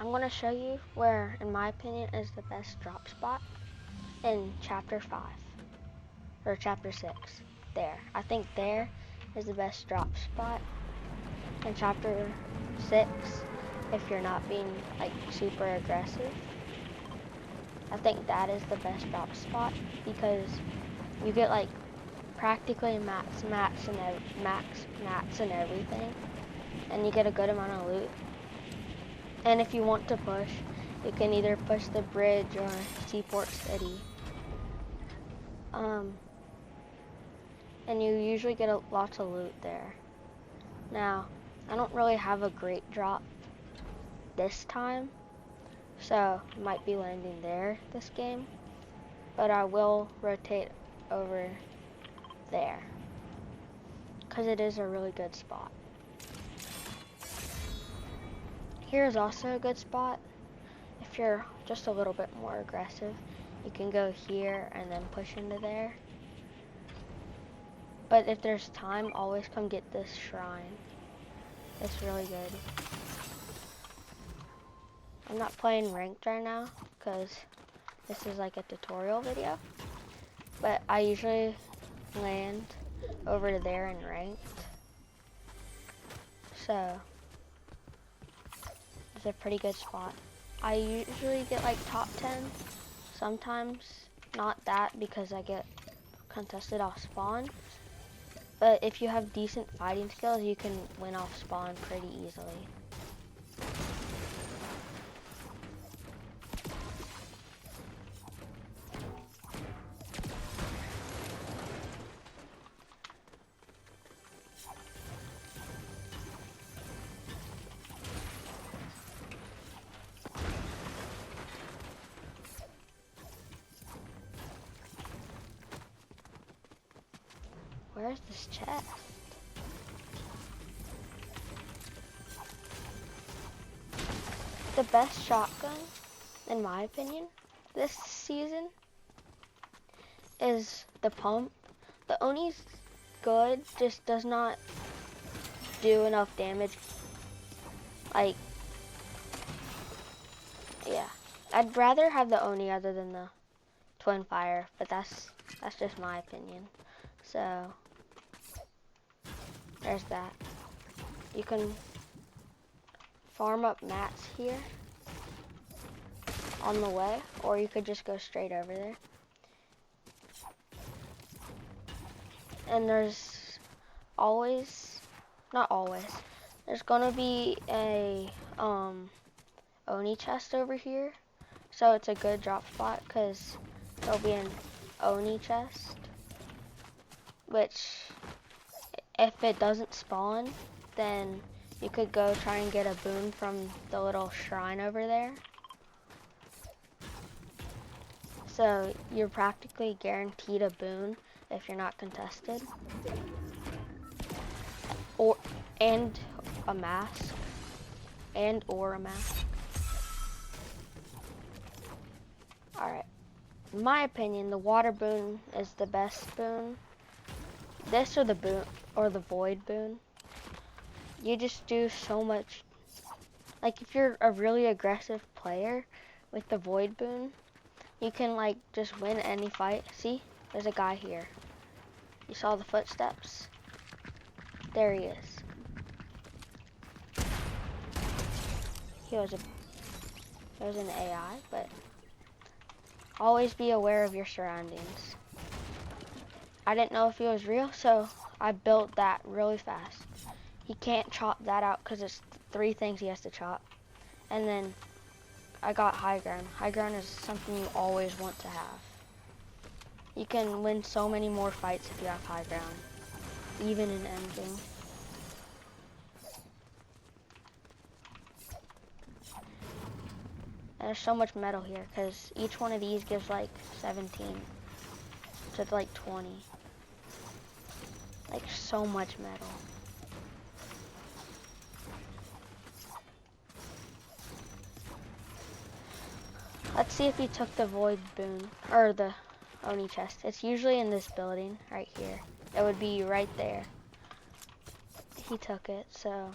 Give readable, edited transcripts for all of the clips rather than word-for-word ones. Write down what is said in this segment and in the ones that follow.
I'm going to show you where, in my opinion, is the best drop spot in Chapter 5, or Chapter 6. There. I think there is the best drop spot in Chapter 6 if you're not being, like, super aggressive. I think that is the best drop spot because you get, like, practically max mats and everything, and you get a good amount of loot. And if you want to push, you can either push the bridge or Seaport City. And you usually get lots of loot there. Now, I don't really have a great drop this time, so I might be landing there this game, but I will rotate over there because it is a really good spot. Here is also a good spot. If you're just a little bit more aggressive, you can go here and then push into there. But if there's time, always come get this shrine. It's really good. I'm not playing ranked right now because this is like a tutorial video, but I usually land over to there in ranked. So it's a pretty good spot. I usually get like top 10, sometimes not that because I get contested off spawn. But if you have decent fighting skills, you can win off spawn pretty easily. Where's this chest? The best shotgun, in my opinion, this season is the pump. The Oni's good, just does not do enough damage. Like, yeah. I'd rather have the Oni other than the Twin Fire, but that's just my opinion. So there's that. You can farm up mats here on the way, or you could just go straight over there. And there's always, not always, there's gonna be a Oni chest over here. So it's a good drop spot because there'll be an Oni chest, which if it doesn't spawn, then you could go try and get a boon from the little shrine over there. So you're practically guaranteed a boon if you're not contested. And a mask. Or a mask. Alright. In my opinion, the water boon is the best boon. This or the boon or the void boon. You just do so much. Like if you're a really aggressive player with the void boon, you can like just win any fight. See, there's a guy here. You saw the footsteps? There he is. He was an AI, but always be aware of your surroundings. I didn't know if he was real, so I built that really fast. He can't chop that out because it's 3 things he has to chop. And then I got high ground. High ground is something you always want to have. You can win so many more fights if you have high ground, even in endgame. And there's so much metal here because each one of these gives like 17. So it's like 20. Like so much metal. Let's see if he took the void boon, or the Oni chest. It's usually in this building, right here. It would be right there. He took it, so.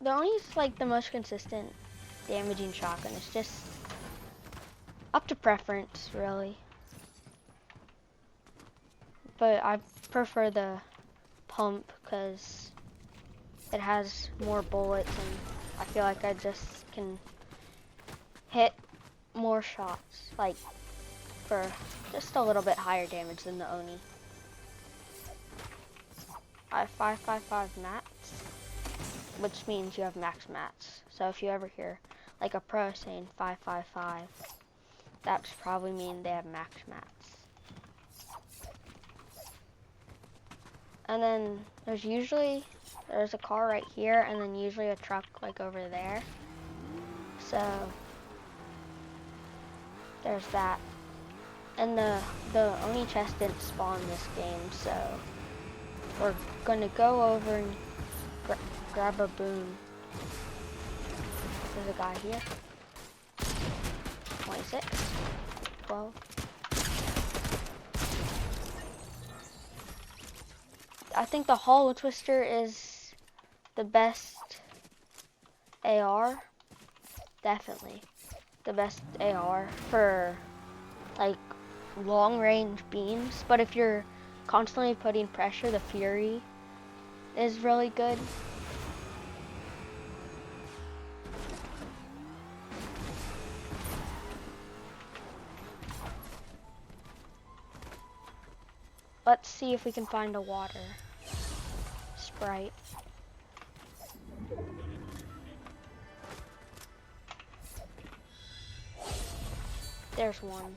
the Oni's like the most consistent damaging shotgun. It's just up to preference, really. But I prefer the pump because it has more bullets and I feel like I just can hit more shots, like for just a little bit higher damage than the Oni. I have 555 mats, which means you have max mats. So if you ever hear like a pro saying 555, that's probably mean they have max mats. And then there's a car right here and then usually a truck like over there. So there's that. And the Oni chest didn't spawn this game, so we're gonna go over and grab a boon. There's a guy here. 26, 12. I think the Hollow Twister is the best AR. Definitely the best AR for like long range beams. But if you're constantly putting pressure, the Fury is really good. Let's see if we can find a water sprite. There's one.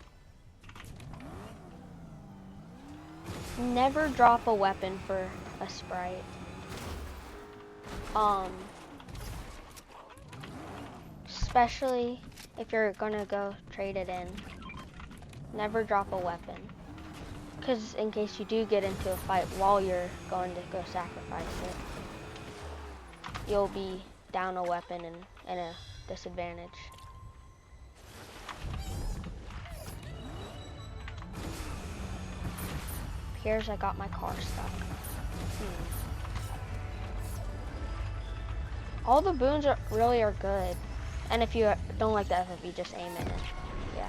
Never drop a weapon for a sprite. Especially if you're gonna go trade it in. Never drop a weapon. Because in case you do get into a fight while you're going to go sacrifice it, you'll be down a weapon and in a disadvantage. Here's I got my car stuck. All the boons are good. And if you don't like the FFV, just aim it. Yeah.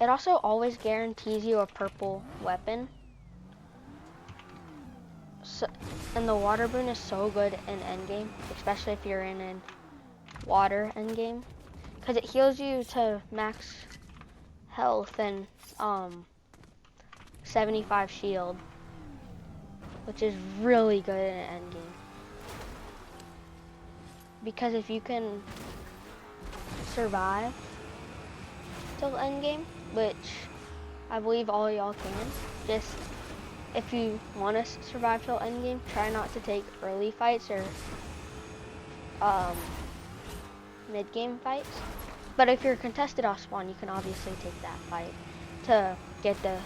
It also always guarantees you a purple weapon. So, and the water boon is so good in endgame, especially if you're in a water endgame, because it heals you to max health and 75 shield, which is really good in endgame. Because if you can survive till endgame, which I believe all y'all can, just if you want to survive till endgame, try not to take early fights or mid-game fights. But if you're contested off spawn, you can obviously take that fight to get the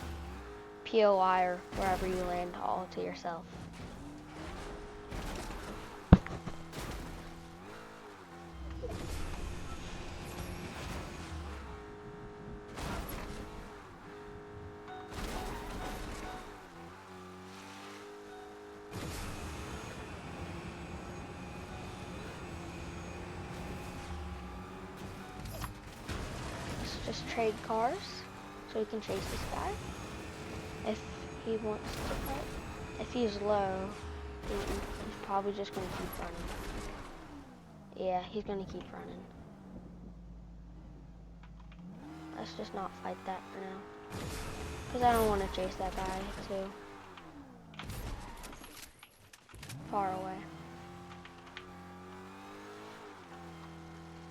POI or wherever you land all to yourself. Just trade cars so we can chase this guy if he wants to fight. If he's low, he's probably just gonna keep running. Yeah, he's gonna keep running. Let's just not fight that for now, because I don't want to chase that guy too far away.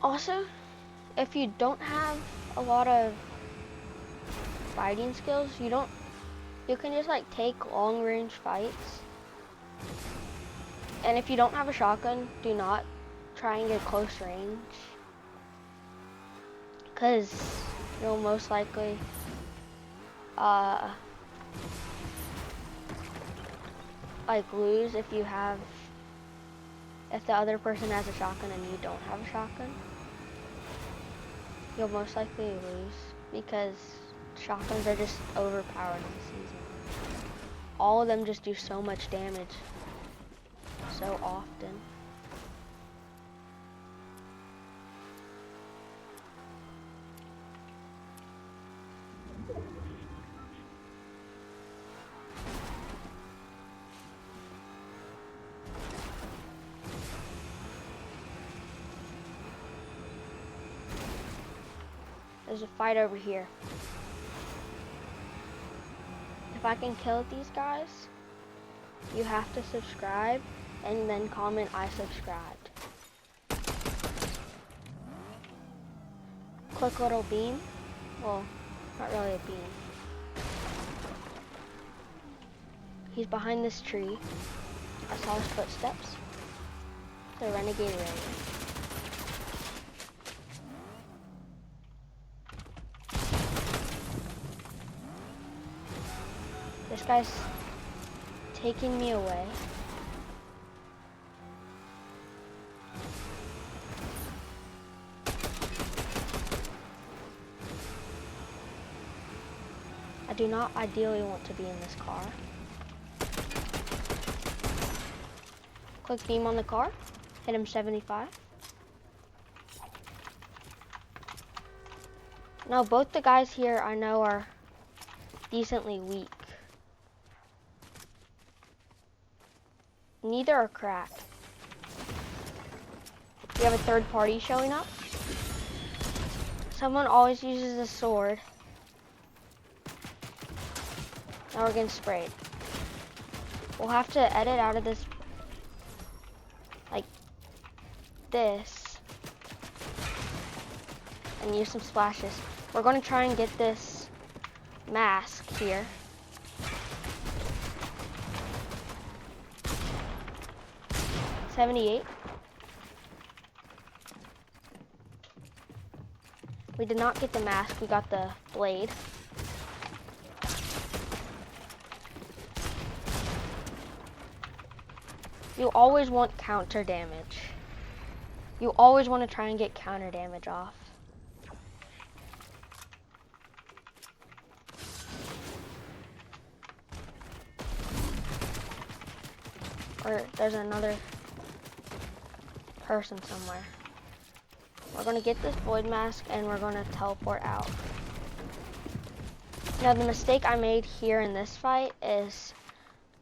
Also, if you don't have a lot of fighting skills, you can just like take long range fights. And if you don't have a shotgun, do not try and get close range, because you'll most likely like lose if the other person has a shotgun and you don't have a shotgun. You'll most likely lose because shotguns are just overpowered in the season. All of them just do so much damage. so often. There's a fight over here. If I can kill these guys, you have to subscribe and then comment I subscribed. Click little beam. Well, not really a beam. He's behind this tree. I saw his footsteps. The renegade area. This guy's taking me away. I do not ideally want to be in this car. Quick beam on the car. Hit him 75. Now both the guys here I know are decently weak. Neither are cracked. We have a third party showing up. Someone always uses a sword. Now we're getting sprayed. We'll have to edit out of this like this and use some splashes. We're going to try and get this mask here. $78. We did not get the mask, we got the blade. You always want counter damage. You always want to try and get counter damage off. Or there's another person somewhere. We're gonna get this void mask and we're gonna teleport out. Now the mistake I made here in this fight is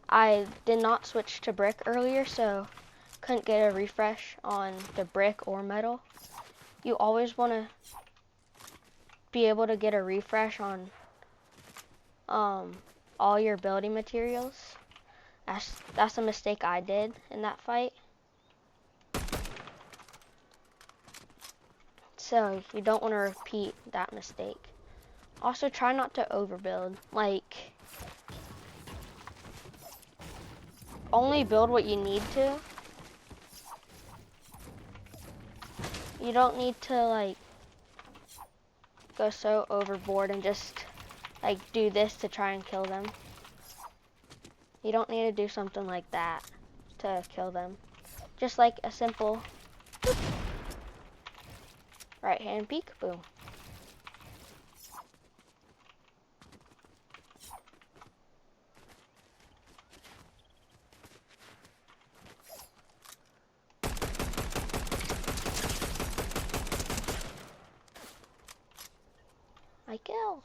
I did not switch to brick earlier, so couldn't get a refresh on the brick or metal. You always wanna be able to get a refresh on all your building materials. That's a mistake I did in that fight. So you don't want to repeat that mistake. Also try not to overbuild. Like, only build what you need to. You don't need to like go so overboard and just like do this to try and kill them. You don't need to do something like that to kill them. Just like a simple right hand peek, boom. I kill.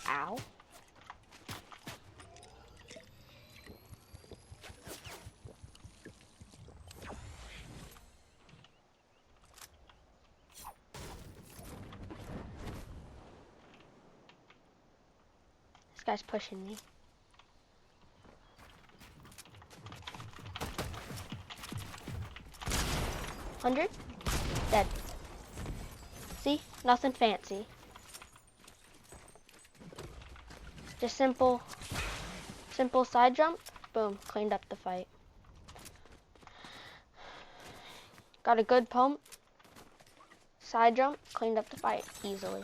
Ow. This guy's pushing me. $100? Dead. See? Nothing fancy. Just simple side jump. Boom. Cleaned up the fight. Got a good pump. Side jump. Cleaned up the fight easily.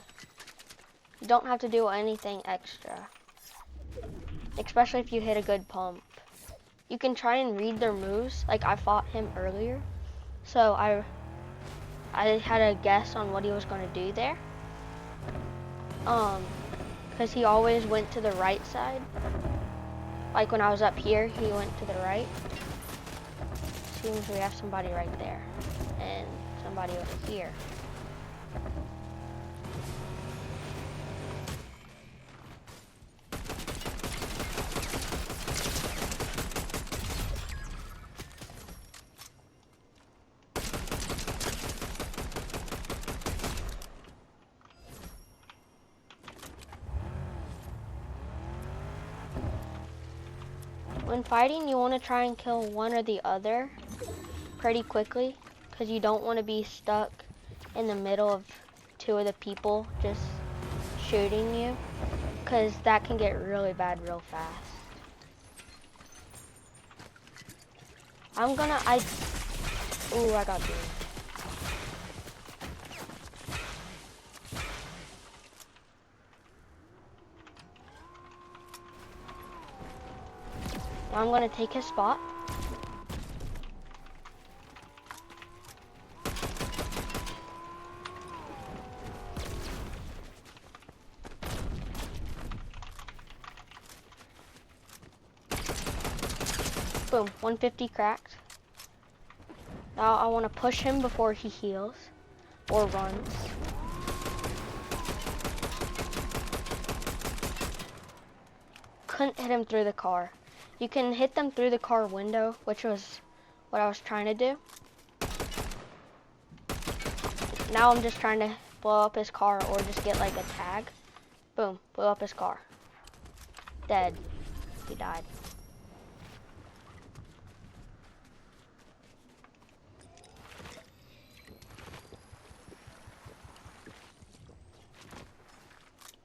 You don't have to do anything extra. Especially if you hit a good pump. You can try and read their moves. Like I fought him earlier. So I had a guess on what he was going to do there. Because he always went to the right side. Like when I was up here, he went to the right. Seems we have somebody right there. And somebody over here. When fighting, you want to try and kill one or the other pretty quickly, because you don't want to be stuck in the middle of two of the people just shooting you, because that can get really bad real fast. I got doomed. Now I'm gonna take his spot. Boom, 150 cracked. Now I want to push him before he heals or runs. Couldn't hit him through the car. You can hit them through the car window, which was what I was trying to do. Now I'm just trying to blow up his car or just get like a tag. Boom, blew up his car. Dead. He died.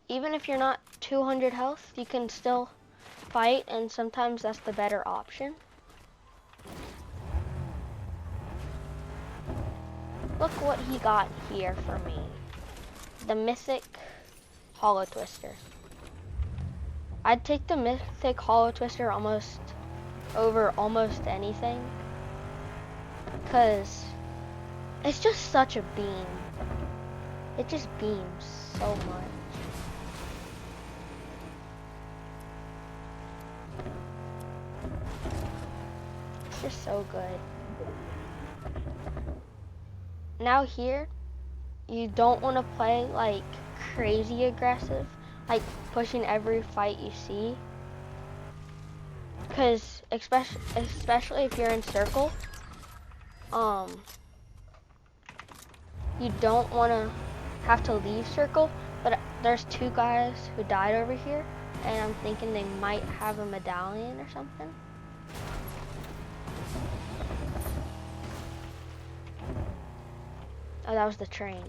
Even if you're not 200 health, you can still fight, and sometimes that's the better option. Look what he got here for me. The mythic hollow twister. I'd take the mythic hollow twister over almost anything, because it's just such a beam. It just beams so much. It's just so good. Now here, you don't want to play like crazy aggressive, like pushing every fight you see. Because especially if you're in circle, you don't want to have to leave circle. But there's two guys who died over here, and I'm thinking they might have a medallion or something. Oh, that was the train.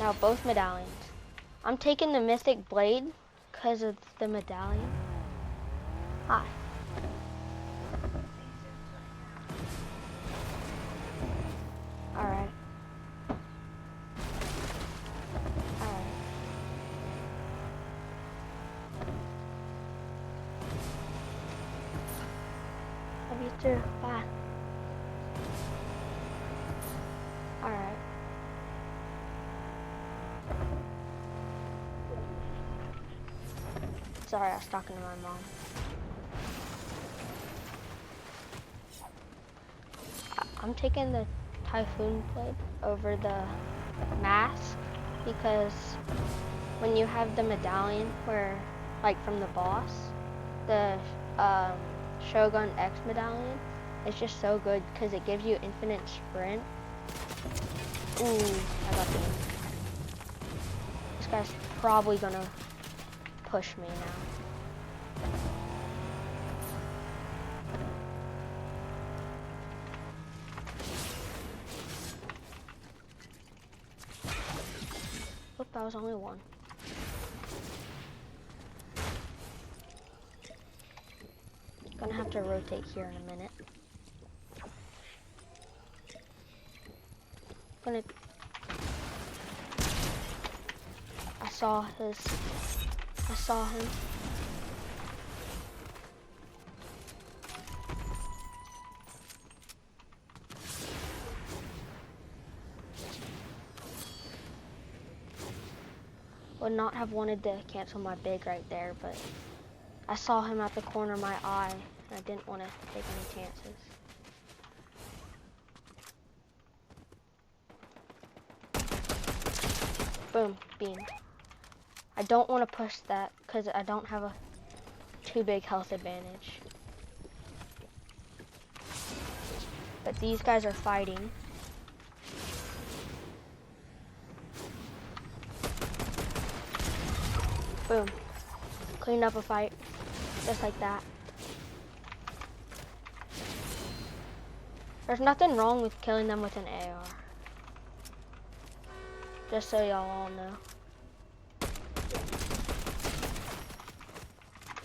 Now both medallions. I'm taking the mythic blade because of the medallion. Hi. Alright. Alright. Love you too. Bye. Alright. Sorry, I was talking to my mom. I'm taking the typhoon blade over the mask because when you have the medallion where, like from the boss, the Shogun X medallion, it's just so good because it gives you infinite sprint. Ooh, I got him. This guy's probably gonna push me now. Oop, that was only one. Gonna have to rotate here in a minute. I saw him. would not have wanted to cancel my big right there, but I saw him at the corner of my eye, and I didn't want to take any chances. Boom, beam. I don't want to push that because I don't have a too big health advantage. But these guys are fighting. Boom. Cleaned up a fight. Just like that. There's nothing wrong with killing them with an AR. Just so y'all all know.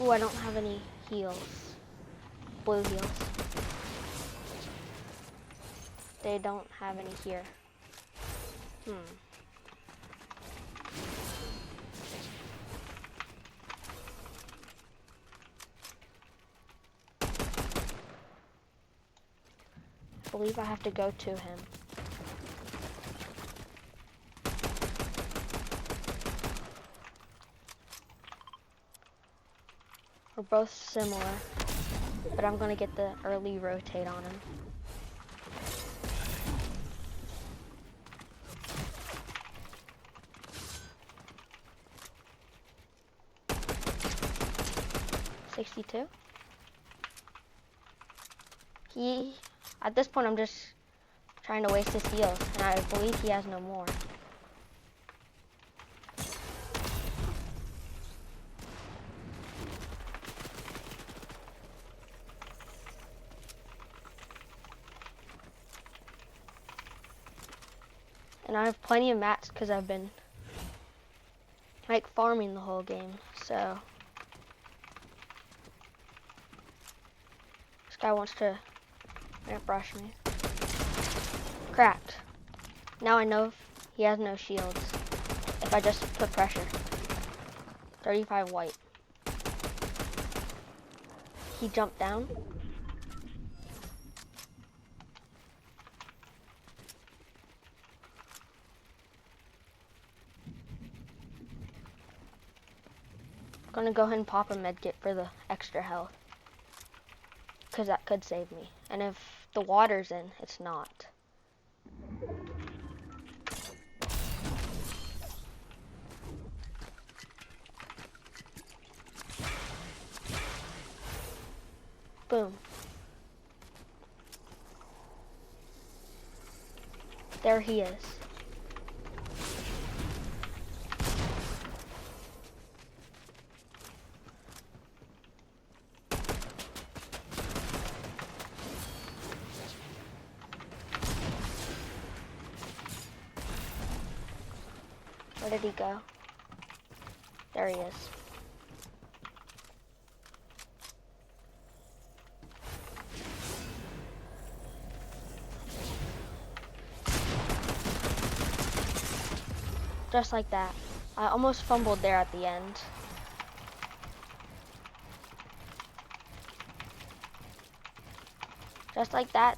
Ooh, I don't have any heals. Blue heals. They don't have any here. I believe I have to go to him. We're both similar, but I'm gonna get the early rotate on him. $62. At this point, I'm just trying to waste his heals, and I believe he has no more. And I have plenty of mats because I've been like farming the whole game, so. This guy wants to ramp rush me. Cracked. Now I know he has no shields if I just put pressure. 35 white. He jumped down. Gonna go ahead and pop a med kit for the extra health, because that could save me. And if the water's in, it's not. Boom. There he is. Where did he go? There he is. Just like that. I almost fumbled there at the end. Just like that,